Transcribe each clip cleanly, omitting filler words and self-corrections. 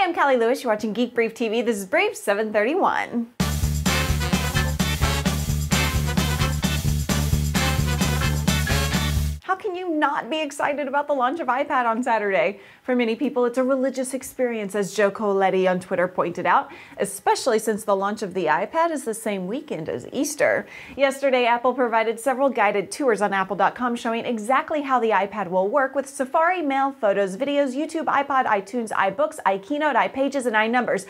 Hi, I'm Callie Lewis. You're watching Geek Brief TV. This is Brief 731. How can you not be excited about the launch of iPad on Saturday? For many people, it's a religious experience, as Joe Coletti on Twitter pointed out, especially since the launch of the iPad is the same weekend as Easter. Yesterday, Apple provided several guided tours on Apple.com showing exactly how the iPad will work with Safari, Mail, Photos, Videos, YouTube, iPod, iTunes, iBooks, iKeynote, iPages, and iNumbers.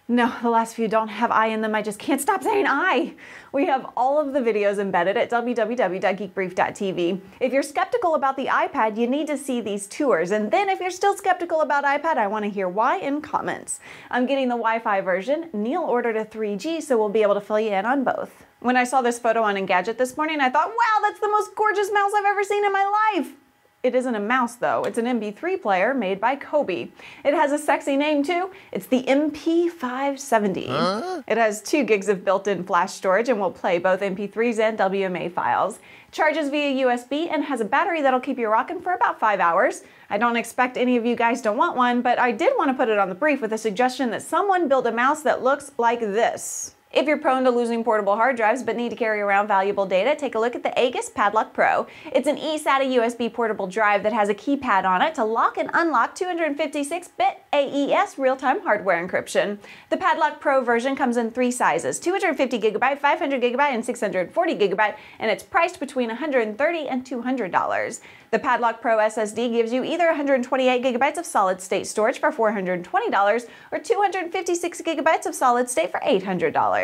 No, the last few don't have I in them. I just can't stop saying I. We have all of the videos embedded at www.geekbrief.tv. If you're skeptical about the iPad, you need to see these tours. And then if you're still skeptical about iPad, I want to hear why in comments. I'm getting the Wi-Fi version. Neil ordered a 3G, so we'll be able to fill you in on both. When I saw this photo on Engadget this morning, I thought, wow, that's the most gorgeous mouse I've ever seen in my life. It isn't a mouse, though. It's an MP3 player made by Kobe. It has a sexy name, too. It's the MP570. It has 2 gigs of built-in flash storage and will play both MP3s and WMA files. It charges via USB and has a battery that'll keep you rocking for about 5 hours. I don't expect any of you guys to want one, but I did want to put it on the brief with a suggestion that someone build a mouse that looks like this. If you're prone to losing portable hard drives but need to carry around valuable data, take a look at the Aegis Padlock Pro. It's an eSATA USB portable drive that has a keypad on it to lock and unlock 256-bit AES real-time hardware encryption. The Padlock Pro version comes in 3 sizes, 250GB, 500GB, and 640GB, and it's priced between $130 and $200. The Padlock Pro SSD gives you either 128GB of solid-state storage for $420 or 256GB of solid-state for $800.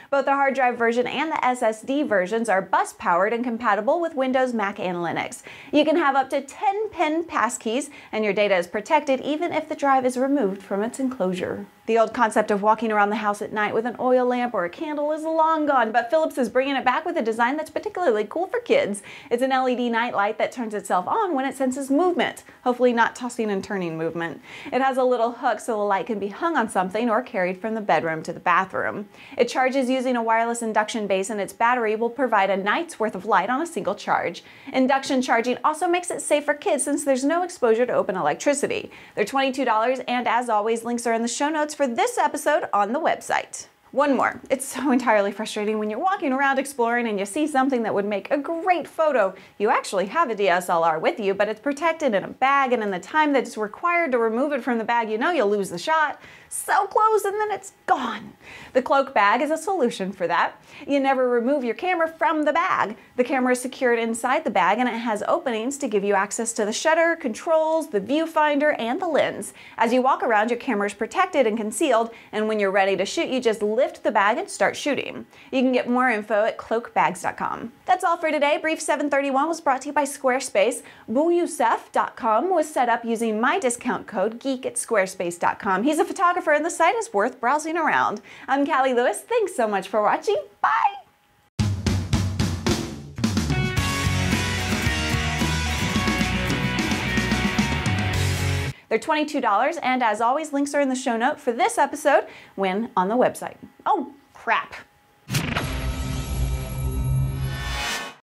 Both the hard drive version and the SSD versions are bus-powered and compatible with Windows, Mac, and Linux. You can have up to 10 PIN passkeys, and your data is protected even if the drive is removed from its enclosure. The old concept of walking around the house at night with an oil lamp or a candle is long gone, but Philips is bringing it back with a design that's particularly cool for kids. It's an LED night light that turns itself on when it senses movement, hopefully not tossing and turning movement. It has a little hook so the light can be hung on something or carried from the bedroom to the bathroom. It charges using a wireless induction base, and its battery will provide a night's worth of light on a single charge. Induction charging also makes it safe for kids since there's no exposure to open electricity. They're $22, and as always, links are in the show notes for this episode on the website. One more. It's so entirely frustrating when you're walking around exploring and you see something that would make a great photo. You actually have a DSLR with you, but it's protected in a bag, and in the time that it's required to remove it from the bag, you know you'll lose the shot. So close, and then it's gone. The cloak bag is a solution for that. You never remove your camera from the bag. The camera is secured inside the bag, and it has openings to give you access to the shutter, controls, the viewfinder, and the lens. As you walk around, your camera is protected and concealed, and when you're ready to shoot, you just lift the bag and start shooting. You can get more info at cloakbags.com. That's all for today. Brief 731 was brought to you by Squarespace. BouYousef.com was set up using my discount code GEEK at squarespace.com. He's a photographer, and the site is worth browsing around. I'm Callie Lewis. Thanks so much for watching. Bye! They're $22, and as always, links are in the show note for this episode when on the website. Oh, crap.